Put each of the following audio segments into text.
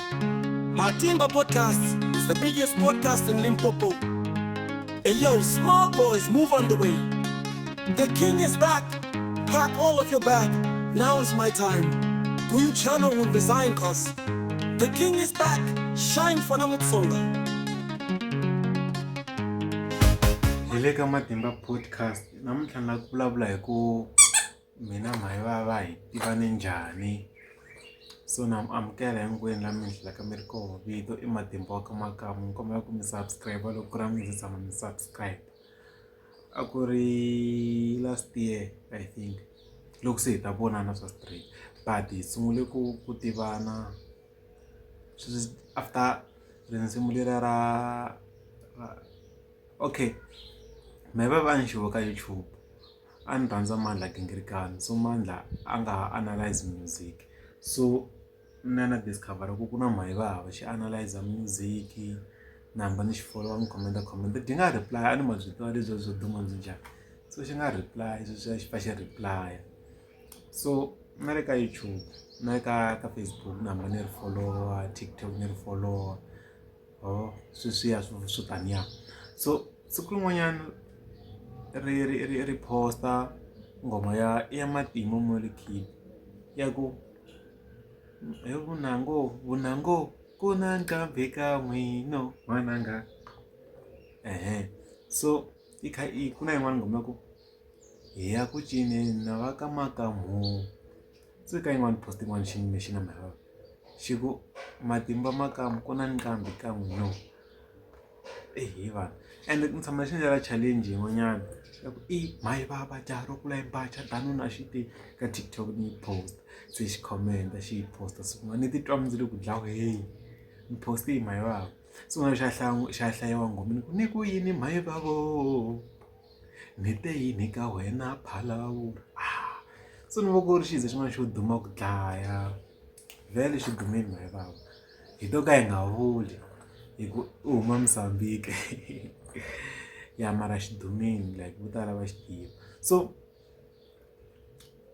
Matimba Podcast is the biggest podcast in Limpopo. Hey yo, small boys, move on the way. The king is back. Pack all of your bag. Now is my time. Huyu channel will resign cause the king is back. Shine for Namutsonga. Hi le ka Matimba Podcast namuntlha na ku vulavula hi ku mina mhani va hi tivane njhani. So na amukela hinkwenu la mi hlaka mi ri koho vito i Matimba wa ka Makamu ni kombela ku mi subscribe loko ku ri mi ndzi tshama mi subscribe. A ku ri last year I think loko se hi ta vonana swa straight but hi sungule ku tivana after rinsimu lera ra okay me va ni xivo ka YouTube a ni rhandza Mandla Gingirikani so Mandla a nga analyze music so na discover ku na mhani vava xi analyze music na hamba ni xi follow ni comment di nga reply a ni ma byi tiva lebyi byo duma njhani so xi nga reply xi fa xi reply so na le ka YouTube na ka Facebook na hamba ni ri follow TikTok ni ri follow sweswiya swo taniya so siku rin'wanyana ri posta ngoma ya Matimu Molekile ya ku vunango ku na nkambe ka n'wino n'wananga so ku na yin'wana ngoma ku hi ya ku cineni na va ka Makamu se ka yin'wana post yin'wana xi na mhaka xi ku Matimba Makamu ku na nkambe ka n'wino vanhu ende ni tshama xi ndlela challenge yin'wanyana ya ku mhayi vava jaha ro kula mpacha danuna xi te ka TikTok ni post se xi commenta xi posta swin'wana ni titwa ndzi le ku dlaweni ni poste hi mhayi vava swin'wana xa hlayiwa ngomeni ku ni ku yini mhayi vavo ni te yini ka wena phalawu so ni vo ku ri xize xin'wana xo duma ku dlaya vhele xi dumeni mhayi vava hi to ka hi nga vuli hi ku u huma Mozambique ya mara xi dumeni like vo tala va xi tiva so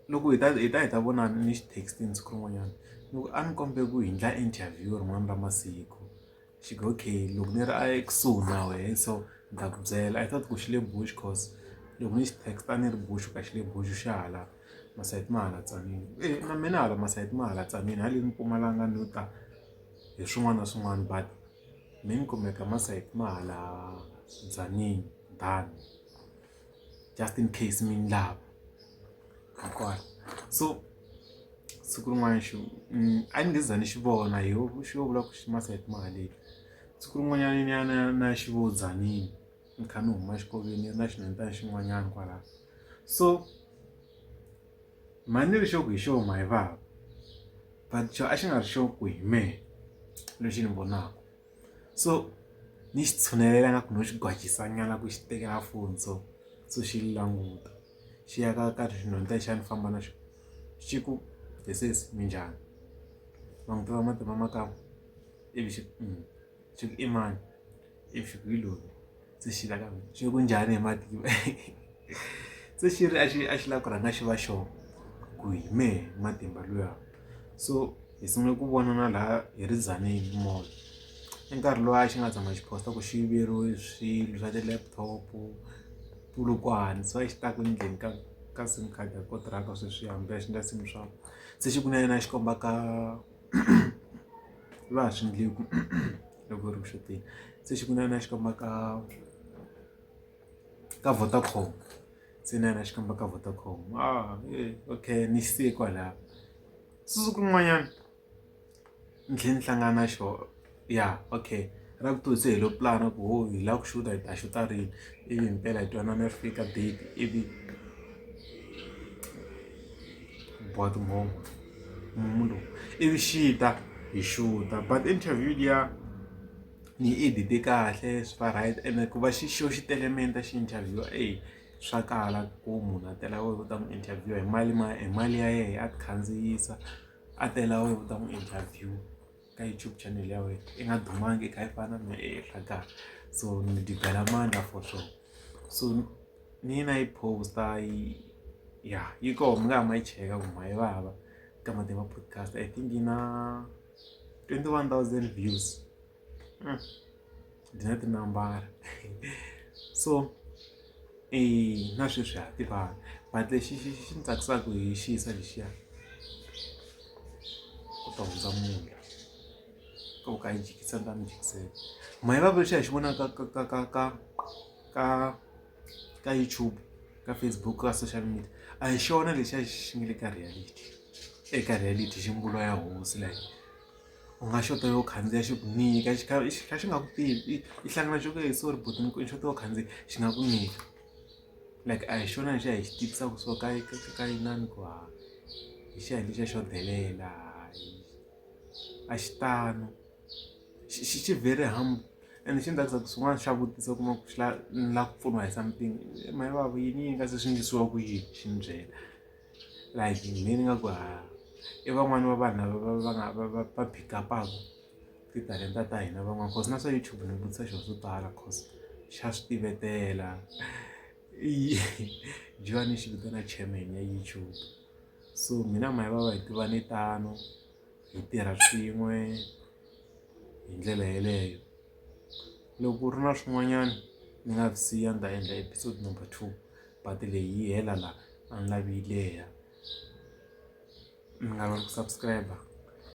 loko hi ta vonana ni xi textini siku rin'wanyana loko a ni kombe ku hi ndla interview rin'wana ra masiku xi go okay loko ni ri a ekusuhi na wehe so ni ta ku byela I thought ku xi le Bush cause loko ni xi text a ni ri Bush ka xi le Bush xa hala masayiti ma hala Tzaneen na mina hala masayiti ma hala Tzaneen haleni Mpumalanga no ta hi swin'wana na swin'wana but mi ni kumeka masayiti ma hala Tzaneen done just in case mi ni lava hikwalaho so siku rin'wana a ni nge za ni xi vona xi yo vula ku xi masayiti ma haleni siku rin'wanyana ni ya na xi vo Tzaneen ni kha ni huma xikolweni na xinendzani xin'wanyana kwalaho so mhani ni ri xo ku hi xo mhayi vava but xo a xi nga ri xo ku hi mehe lexi ni vonaka so ni xi tshunelela nga ku no xi gwajisanyana ku xi tekela foni so xi languta xi ya ka xinhwenta xa ni famba na xo xi ku sesi minjhani va n'wi tiva Matimba Makamu ivi xi ku i mani ivi xi ku hi loyi se xi la ka mina xi ku njhani hi Matimba se xi ri a xi lava ku rhanga xi va xona ku hi mehe Matimba luya so hi sungule ku vonana laha hi ri Tzaneen mall i nkarhi lowu a xi nga tshama xi posta ku xi yiveriwe swilo swa ti-laptop pulukwana so a xi ta ku endleni ka sim card ya kontraka sweswiya hambi a xi nga sim swa se xi ku na yena xi komba ka va ha swi endleku loko ri ku xoteni se xi ku na yena xi komba ka Vodacom se na yena xi komba ka Vodacom okay ni xi siye kwalaho siku rin'wanyana ni tlhela ni hlangana na xo okay ra vutomi se hi lo pulana ku hi lava ku xuta hi ta xuta rini ivi himpela hi twanana ri fika date ivi boha tinghoma lowu ivi xi ta hi xuta but interview liya ni yi edite kahle swi va right ene ku va xi telementa xi interview swa kala ku munhu a tela wehe u ta n'wi interview hi mali ya yena a ti khandziyisa a tela wehe u ta n'wi interview ka YouTube channel ya wena i nga dumangi i kha i fana na hlakala so ni dibela Mandla for sure so ni na yi posta yi koho mi nga ha ma yi cheka ku mhayi vava ka Matimba Podcast I think yi na 21,000 views. Dina tinambara. So na sweswi ha tivana, but lexi xi ni tsakisaka hi xisa lexiya ku ta hundza munhu ku ka yi jikisa ni ta ni jikisela. Mayivava lexi hi xi vonaka ka YouTube, ka Facebook, ka social media, a hi xona lexiya xi nga le ka reality. Eka reality ximbulo ya hosi like u nga xota yo khandziya xi ku nyika xi kha xi nga ku tivi, i hlangana xo ku hi sorry but ni xota yo khandziya xi nga ku nyika. Like a hi xona lexiya hi xi tivisaka so ka inani ku hi xiya lexiya xo delela, a xi tano xi very humble. And xi ni tsakisaka swin'wana xa vutisa u kuma ku xi ni lava ku pfuniwa hi something, mayivava yini yi nga se swi endlisiwa ku yini xi ni byela. Like ni nga ku i van'wani va vanhu lava va pick up-aka titalenta ta hina van'wana, cause na swa YouTube ni vutisa xilo swo tala cause xa swi tivetela. Johnny xi vitana chairman ya YouTube. So mina mayivava hi tivane tano, hi tirha swin'we hi ndlela yeleyo. Loko ku ri na swin'wanyana ni nga siya ni ta endla episode number 2, but leyi yi hela laha a ni lavi yi leha. Mi nga va ku subscribe.